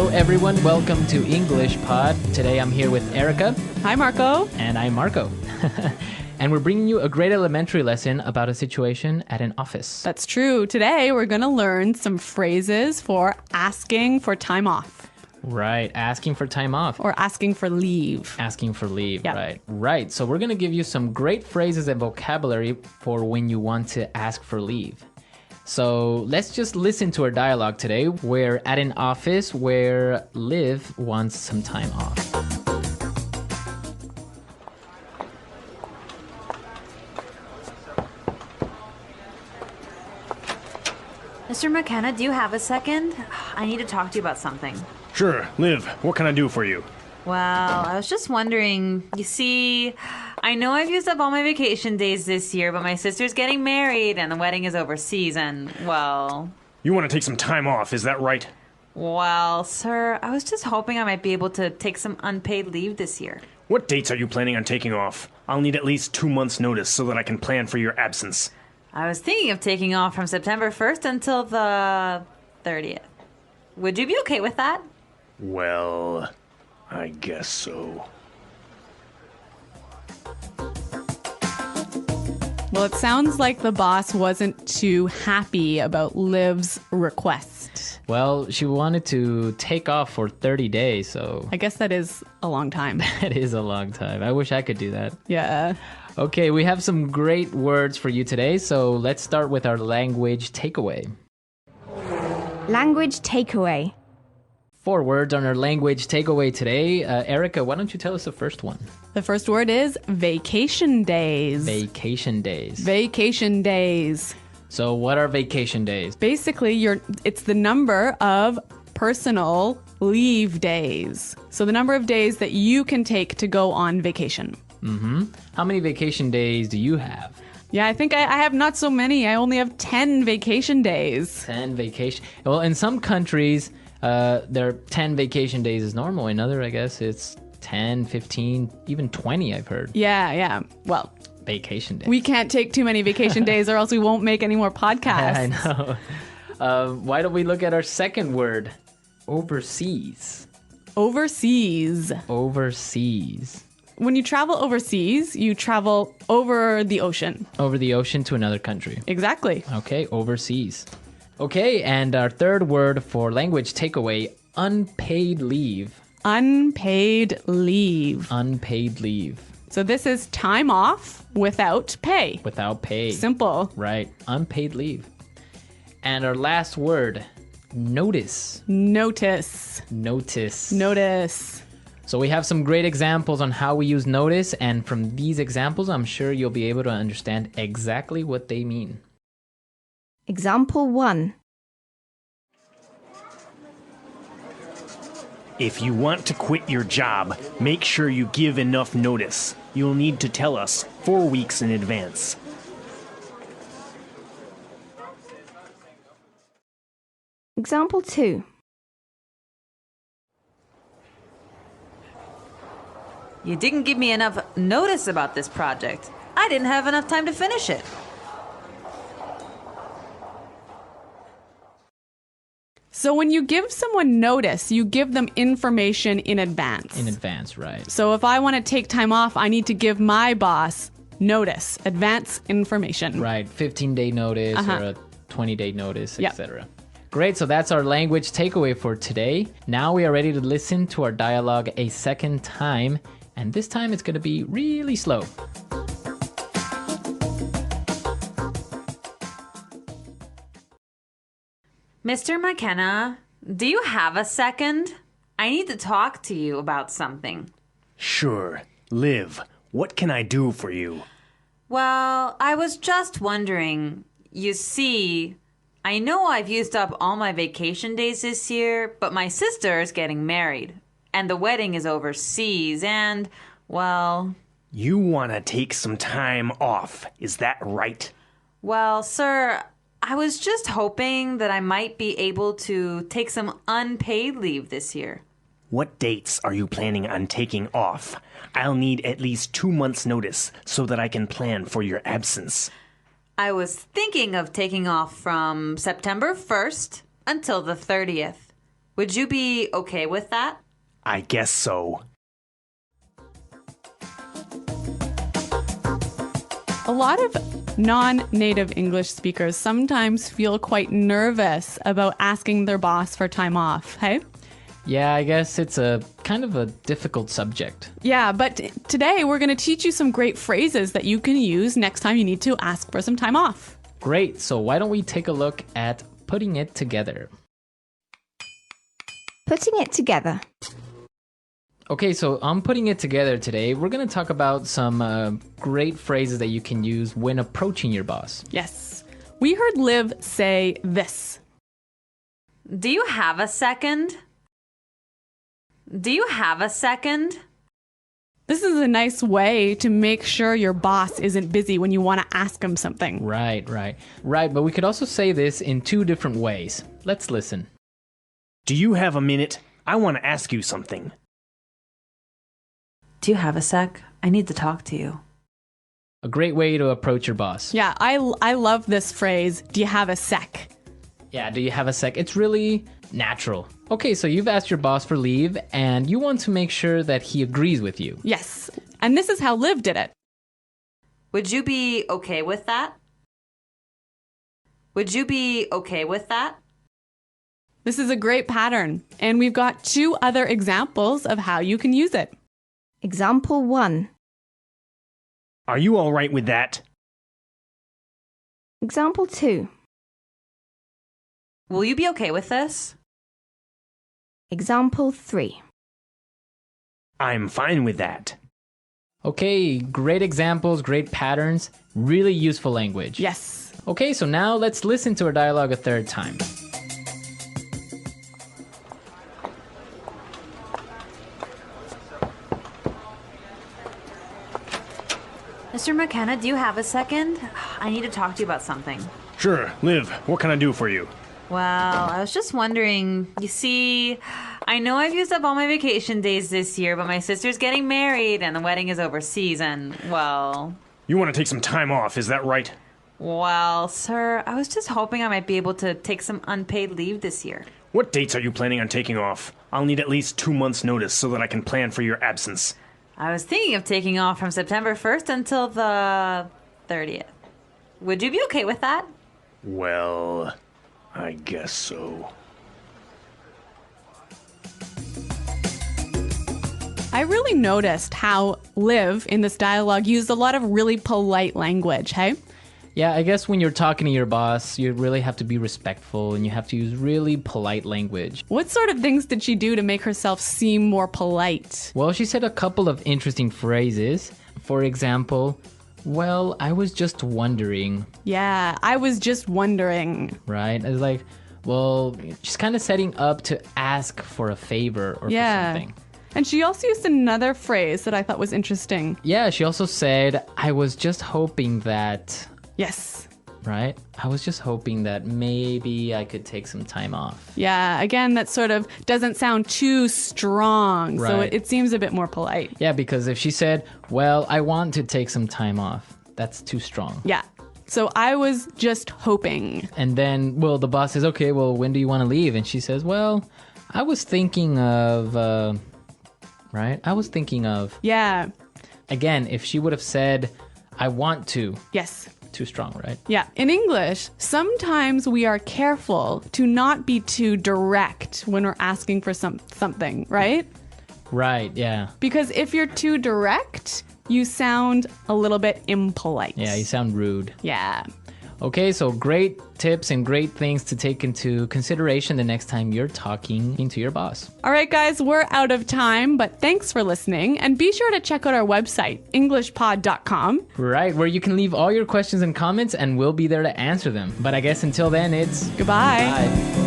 Hello, everyone. Welcome to English Pod. Today I'm here with Erica. Hi, Marco. And I'm Marco. And we're bringing you a grade elementary lesson about a situation at an office. That's true. Today we're going to learn some phrases for asking for time off. Right. Asking for time off. Or asking for leave. Asking for leave. Yep. Right. Right. So we're going to give you some great phrases and vocabulary for when you want to ask for leave. So let's just listen to our dialogue today. We're at an office where Liv wants some time off. Mr. McKenna, do you have a second? I need to talk to you about something. Sure. Liv, what can I do for you? Well, I was just wondering, you see, I know I've used up all my vacation days this year, but my sister's getting married and the wedding is overseas and, well... You want to take some time off, is that right? Well, sir, I was just hoping I might be able to take some unpaid leave this year. What dates are you planning on taking off? I'll need at least 2 months' notice so that I can plan for your absence. I was thinking of taking off from September 1st until the 30th. Would you be okay with that? Well, I guess so. Well, it sounds like the boss wasn't too happy about Liv's request. Well, she wanted to take off for 30 days, so... I guess that is a long time. That is a long time. I wish I could do that. Yeah. Okay, we have some great words for you today, so let's start with our language takeaway. Language takeaway. 4 words on our language takeaway today. Erica, why don't you tell us the first one? The first word is vacation days. Vacation days. Vacation days. So what are vacation days? Basically, it's the number of personal leave days. So the number of days that you can take to go on vacation. Mm-hmm. How many vacation days do you have? Yeah, I think I have not so many. I only have 10 vacation days. 10 vacation. Well, in some countries, there are 10 vacation days is normal. In other, I guess, it's 10, 15, even 20, I've heard. Yeah. Well, vacation days. We can't take too many vacation days or else we won't make any more podcasts. I know. Why don't we look at our second word? Overseas. Overseas. Overseas. When you travel overseas, you travel over the ocean. Over the ocean to another country. Exactly. Okay, overseas. Okay, and our third word for language takeaway, unpaid leave. Unpaid leave. Unpaid leave. So this is time off without pay. Without pay. Simple. Right, unpaid leave. And our last word, notice. Notice. Notice. Notice. So we have some great examples on how we use notice, and from these examples, I'm sure you'll be able to understand exactly what they mean. Example 1. If you want to quit your job, make sure you give enough notice. You'll need to tell us 4 weeks in advance. Example 2. You didn't give me enough notice about this project. I didn't have enough time to finish it. So when you give someone notice, you give them information in advance. In advance, right. So if I want to take time off, I need to give my boss notice, advance information. Right, 15-day notice or a 20-day notice, Yep. etc. Great, so that's our language takeaway for today. Now we are ready to listen to our dialogue a second time, and this time it's going to be really slow. Mr. McKenna, do you have a second? I need to talk to you about something. Sure. Liv, what can I do for you? Well, I was just wondering, you see, I know I've used up all my vacation days this year, but my sister is getting married, and the wedding is overseas, and, well... You want to take some time off, is that right? Well, sir, I was just hoping that I might be able to take some unpaid leave this year. What dates are you planning on taking off? I'll need at least 2 months' notice so that I can plan for your absence. I was thinking of taking off from September 1st until the 30th. Would you be okay with that? I guess so. A lot of non-native English speakers sometimes feel quite nervous about asking their boss for time off, hey? Yeah, I guess it's a kind of a difficult subject. Yeah, but today we're going to teach you some great phrases that you can use next time you need to ask for some time off. Great, so why don't we take a look at putting it together? Putting it together. Okay, so on putting it together today, we're going to talk about some great phrases that you can use when approaching your boss. Yes. We heard Liv say this. Do you have a second? Do you have a second? This is a nice way to make sure your boss isn't busy when you want to ask him something. Right, but we could also say this in two different ways. Let's listen. Do you have a minute? I want to ask you something. Do you have a sec? I need to talk to you. A great way to approach your boss. Yeah, I love this phrase, do you have a sec? Yeah, do you have a sec? It's really natural. Okay, so you've asked your boss for leave and you want to make sure that he agrees with you. Yes, and this is how Liv did it. Would you be okay with that? Would you be okay with that? This is a great pattern, and we've got two other examples of how you can use it. Example 1. Are you all right with that? Example 2. Will you be okay with this? Example 3. I'm fine with that. Okay, great examples, great patterns, really useful language. Yes. Okay, so now let's listen to our dialogue a third time. Mr. McKenna, do you have a second? I need to talk to you about something. Sure, Liv, what can I do for you? Well, I was just wondering, you see, I know I've used up all my vacation days this year, but my sister's getting married and the wedding is overseas and, well... You want to take some time off, is that right? Well, sir, I was just hoping I might be able to take some unpaid leave this year. What dates are you planning on taking off? I'll need at least 2 months' notice so that I can plan for your absence. I was thinking of taking off from September 1st until the 30th. Would you be okay with that? Well, I guess so. I really noticed how Liv in this dialogue used a lot of really polite language, hey? Yeah, I guess when you're talking to your boss, you really have to be respectful and you have to use really polite language. What sort of things did she do to make herself seem more polite? Well, she said a couple of interesting phrases. For example, well, I was just wondering, Yeah, I was just wondering. right? It's like, well, she's kind of setting up to ask for a favor or for something. And she also used another phrase that I thought was interesting. Yeah, she also said, I was just hoping that, Yes. right? I was just hoping that maybe I could take some time off. Yeah, again, that sort of doesn't sound too strong, so Right. it seems a bit more polite. Yeah, because if she said, well, I want to take some time off, that's too strong. Yeah. So I was just hoping. And then, well, the boss says, okay, well, when do you want to leave? And she says, well, I was thinking of, right? I was thinking of, Yeah. again, if she would have said, I want to, Yes. too strong, right? Yeah. In English, sometimes we are careful to not be too direct when we're asking for something, right? Right, yeah. Because if you're too direct, you sound a little bit impolite. Yeah, you sound rude. Yeah. Okay, so great tips and great things to take into consideration the next time you're talking to your boss. All right, guys, we're out of time, but thanks for listening. And be sure to check out our website, EnglishPod.com. Right, where you can leave all your questions and comments and we'll be there to answer them. But I guess until then, it's Goodbye. bye.